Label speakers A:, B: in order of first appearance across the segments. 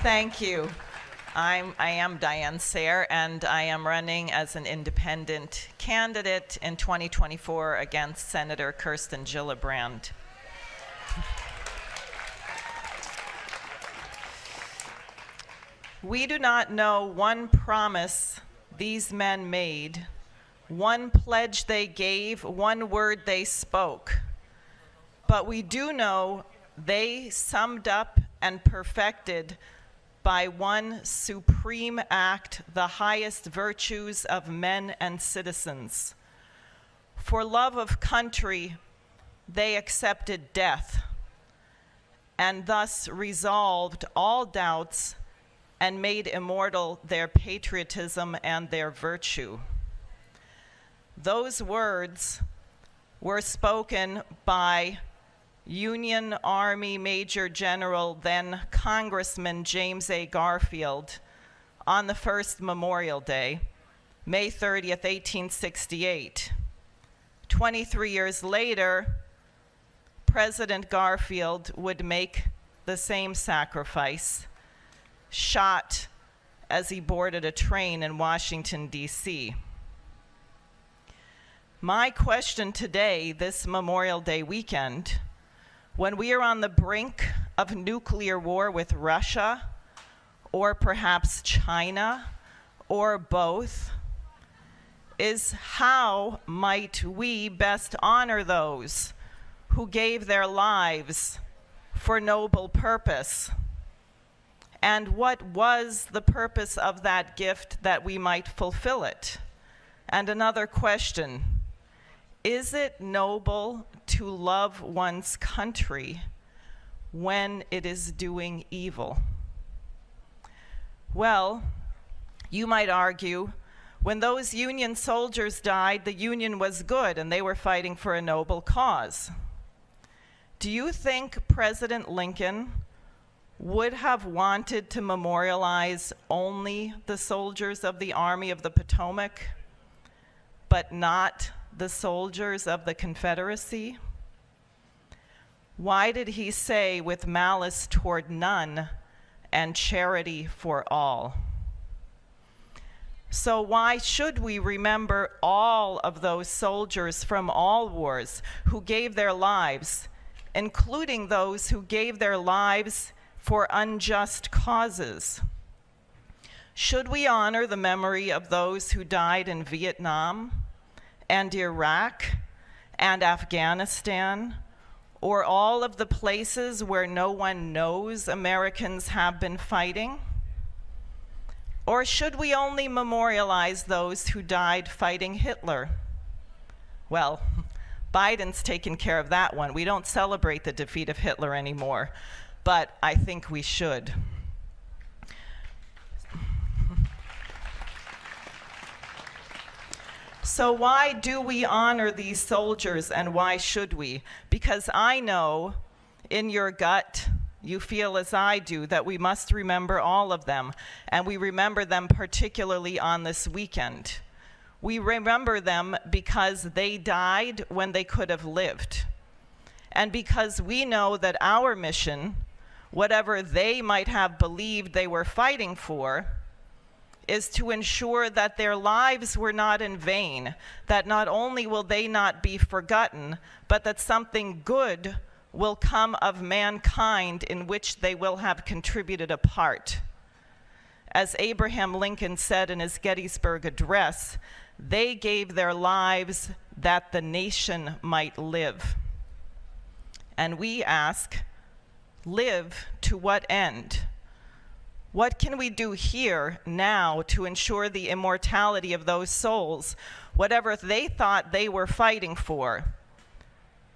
A: Thank you. I am Diane Sare, and I am running as an independent candidate in 2024 against Senator Kirsten Gillibrand. We do not know one promise these men made, one pledge they gave, one word they spoke. But we do know they summed up and perfected by one supreme act the highest virtues of men and citizens. For love of country, they accepted death and thus resolved all doubts and made immortal their patriotism and their virtue. Those words were spoken by Union Army Major General, then Congressman James A. Garfield, on the first Memorial Day, May 30th, 1868. 23 years later, President Garfield would make the same sacrifice, shot as he boarded a train in Washington, D.C. My question today, this Memorial Day weekend, when we are on the brink of nuclear war with Russia, or perhaps China, or both, is how might we best honor those who gave their lives for noble purpose? And what was the purpose of that gift that we might fulfill it? And another question, is it noble to love one's country when it is doing evil? Well, you might argue, when those Union soldiers died, the Union was good and they were fighting for a noble cause. Do you think President Lincoln would have wanted to memorialize only the soldiers of the Army of the Potomac, but not the soldiers of the Confederacy? Why did he say, with malice toward none and charity for all? So why should we remember all of those soldiers from all wars who gave their lives, including those who gave their lives for unjust causes? Should we honor the memory of those who died in Vietnam and Iraq and Afghanistan, or all of the places where no one knows Americans have been fighting? Or should we only memorialize those who died fighting Hitler? Well, Biden's taken care of that one. We don't celebrate the defeat of Hitler anymore, but I think we should. So why do we honor these soldiers, and why should we? Because I know in your gut you feel as I do that we must remember all of them, and we remember them particularly on this weekend. We remember them because they died when they could have lived, and because we know that our mission, whatever they might have believed they were fighting for, is to ensure that their lives were not in vain, that not only will they not be forgotten, but that something good will come of mankind in which they will have contributed a part. As Abraham Lincoln said in his Gettysburg Address, they gave their lives that the nation might live. And we ask, live to what end? What can we do here now to ensure the immortality of those souls, whatever they thought they were fighting for?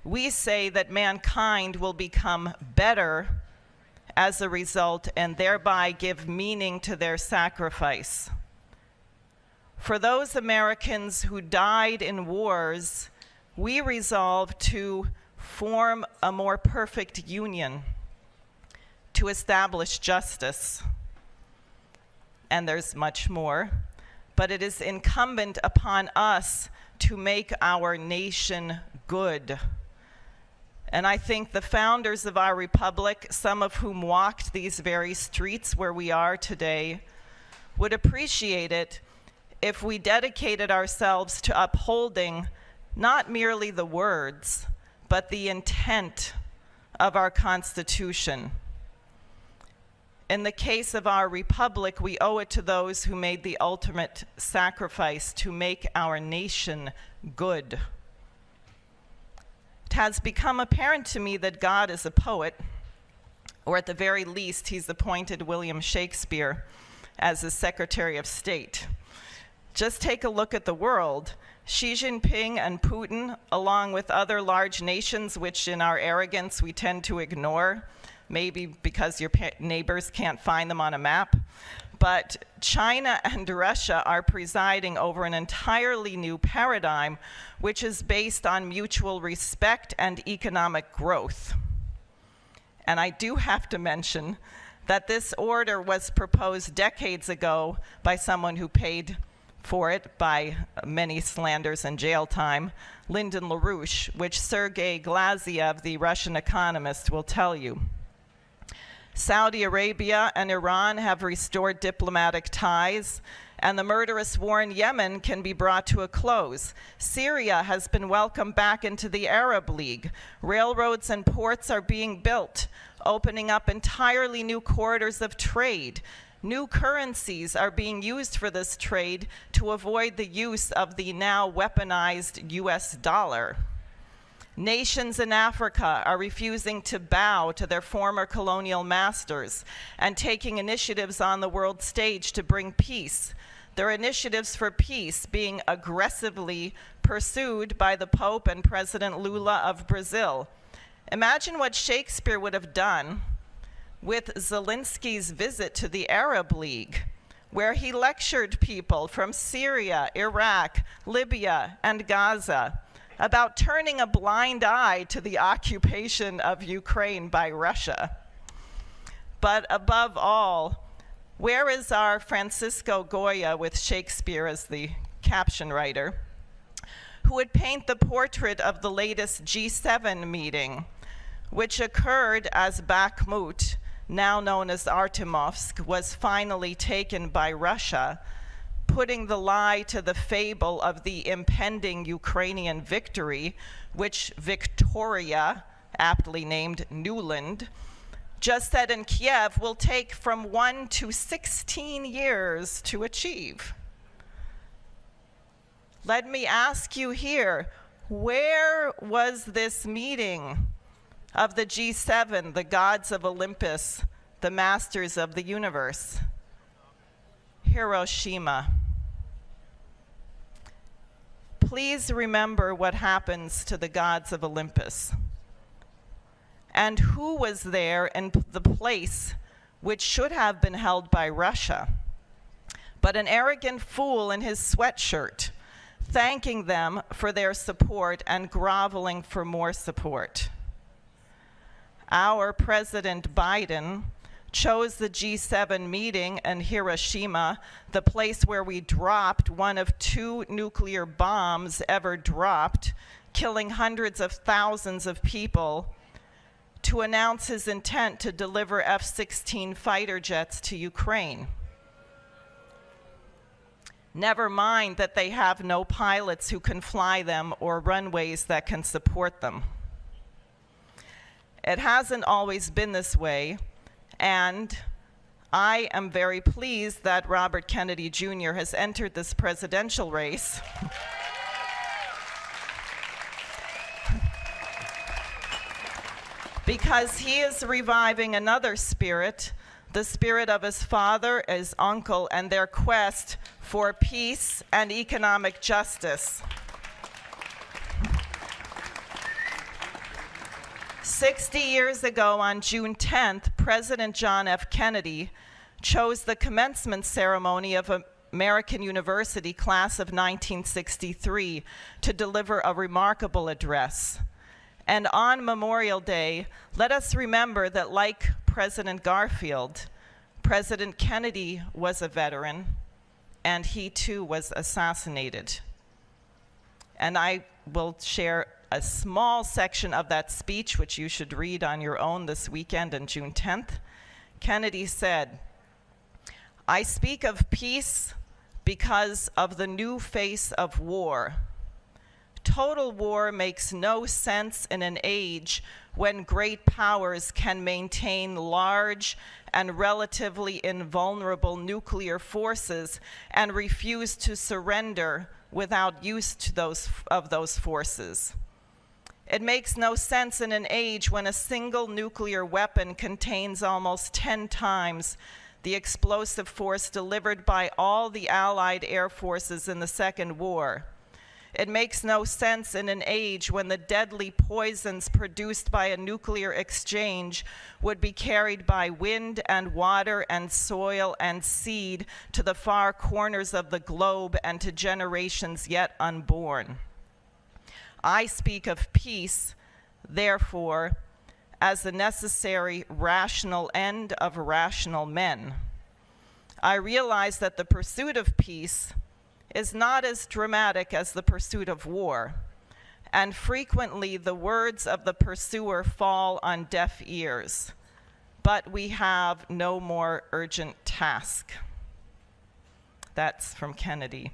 A: We say that mankind will become better as a result and thereby give meaning to their sacrifice. For those Americans who died in wars, we resolve to form a more perfect union, to establish justice. And there's much more, but it is incumbent upon us to make our nation good. And I think the founders of our republic, some of whom walked these very streets where we are today, would appreciate it if we dedicated ourselves to upholding not merely the words, but the intent of our Constitution. In the case of our republic, we owe it to those who made the ultimate sacrifice to make our nation good. It has become apparent to me that God is a poet, or at the very least, he's appointed William Shakespeare as his Secretary of State. Just take a look at the world. Xi Jinping and Putin, along with other large nations, which in our arrogance we tend to ignore, maybe because your neighbors can't find them on a map, but China and Russia are presiding over an entirely new paradigm, which is based on mutual respect and economic growth. And I do have to mention that this order was proposed decades ago by someone who paid for it by many slanders and jail time, Lyndon LaRouche, which Sergei Glaziev, the Russian economist, will tell you. Saudi Arabia and Iran have restored diplomatic ties, and the murderous war in Yemen can be brought to a close. Syria has been welcomed back into the Arab League. Railroads and ports are being built, opening up entirely new corridors of trade. New currencies are being used for this trade to avoid the use of the now weaponized US dollar. Nations in Africa are refusing to bow to their former colonial masters and taking initiatives on the world stage to bring peace. Their initiatives for peace being aggressively pursued by the Pope and President Lula of Brazil. Imagine what Shakespeare would have done with Zelensky's visit to the Arab League, where he lectured people from Syria, Iraq, Libya, and Gaza about turning a blind eye to the occupation of Ukraine by Russia. But above all, where is our Francisco Goya with Shakespeare as the caption writer, who would paint the portrait of the latest G7 meeting, which occurred as Bakhmut, now known as Artemovsk, was finally taken by Russia, putting the lie to the fable of the impending Ukrainian victory, which Victoria, aptly named Nuland, just said in Kiev will take from 1 to 16 years to achieve. Let me ask you here, where was this meeting of the G7, the gods of Olympus, the masters of the universe? Hiroshima. Please remember what happens to the gods of Olympus. And who was there in the place which should have been held by Russia, but an arrogant fool in his sweatshirt, thanking them for their support and groveling for more support. Our President Biden chose the G7 meeting in Hiroshima, the place where we dropped one of 2 nuclear bombs ever dropped, killing hundreds of thousands of people, to announce his intent to deliver F-16 fighter jets to Ukraine. Never mind that they have no pilots who can fly them or runways that can support them. It hasn't always been this way, and I am very pleased that Robert Kennedy Jr. has entered this presidential race. Because he is reviving another spirit, the spirit of his father, his uncle, and their quest for peace and economic justice. 60 years ago, on June 10th, President John F. Kennedy chose the commencement ceremony of American University class of 1963 to deliver a remarkable address. And on Memorial Day, let us remember that, like President Garfield, President Kennedy was a veteran, and he too was assassinated. And I will share a small section of that speech, which you should read on your own this weekend on June 10th. Kennedy said, "I speak of peace because of the new face of war. Total war makes no sense in an age when great powers can maintain large and relatively invulnerable nuclear forces and refuse to surrender without use to those forces. It makes no sense in an age when a single nuclear weapon contains almost 10 times the explosive force delivered by all the Allied air forces in the Second War. It makes no sense in an age when the deadly poisons produced by a nuclear exchange would be carried by wind and water and soil and seed to the far corners of the globe and to generations yet unborn. I speak of peace, therefore, as the necessary rational end of rational men. I realize that the pursuit of peace is not as dramatic as the pursuit of war, and frequently the words of the pursuer fall on deaf ears. But we have no more urgent task." That's from Kennedy.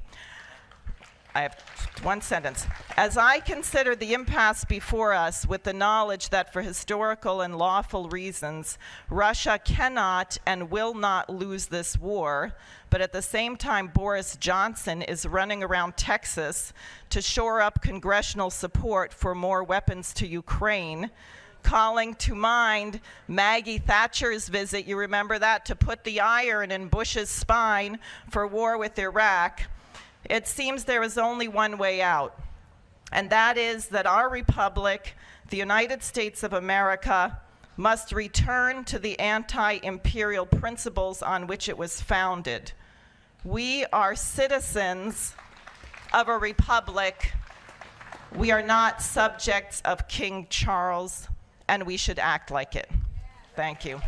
A: I have one sentence. "As I consider the impasse before us with the knowledge that for historical and lawful reasons, Russia cannot and will not lose this war, but at the same time Boris Johnson is running around Texas to shore up congressional support for more weapons to Ukraine, calling to mind Maggie Thatcher's visit, you remember that, to put the iron in Bush's spine for war with Iraq, it seems there is only one way out, and that is that our republic, the United States of America, must return to the anti-imperial principles on which it was founded. We are citizens of a republic. We are not subjects of King Charles, and we should act like it." Thank you.